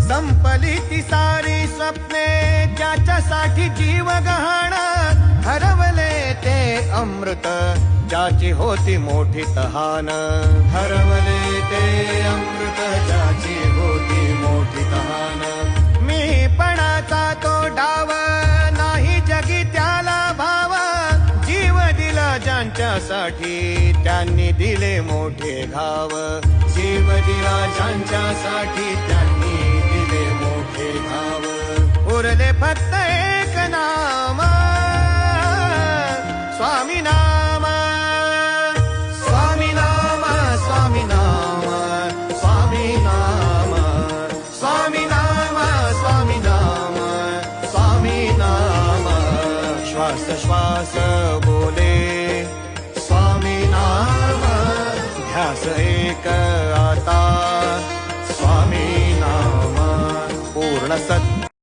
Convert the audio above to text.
संपली ती सारी स्वप्ने ज्याच्यासाठी जीव गहाण, हरवले ते अमृत ज्याची होती मोठी तहान, हरवले ते अमृत ज्याची होती मोठी तहान. मीपणाचा तो डाव नाही जगी त्याला भाव, जीव दिला ज्यांच्यासाठी त्यांनी दिले मोठे घाव, जीव दिला ज्यांच्यासाठी त्यांनी दिले मोठे घाव. उरले फक्त एक नाम, स्वामी नाम, स्वामी नाम, स्वामी नाम, स्वामी नाम, स्वामी नाम, स्वामी नाम, स्वामी नाम. श्वास श्वास बोले स्वामी नाम, ध्यास एक आता स्वामी नाम. पूर्ण सत्य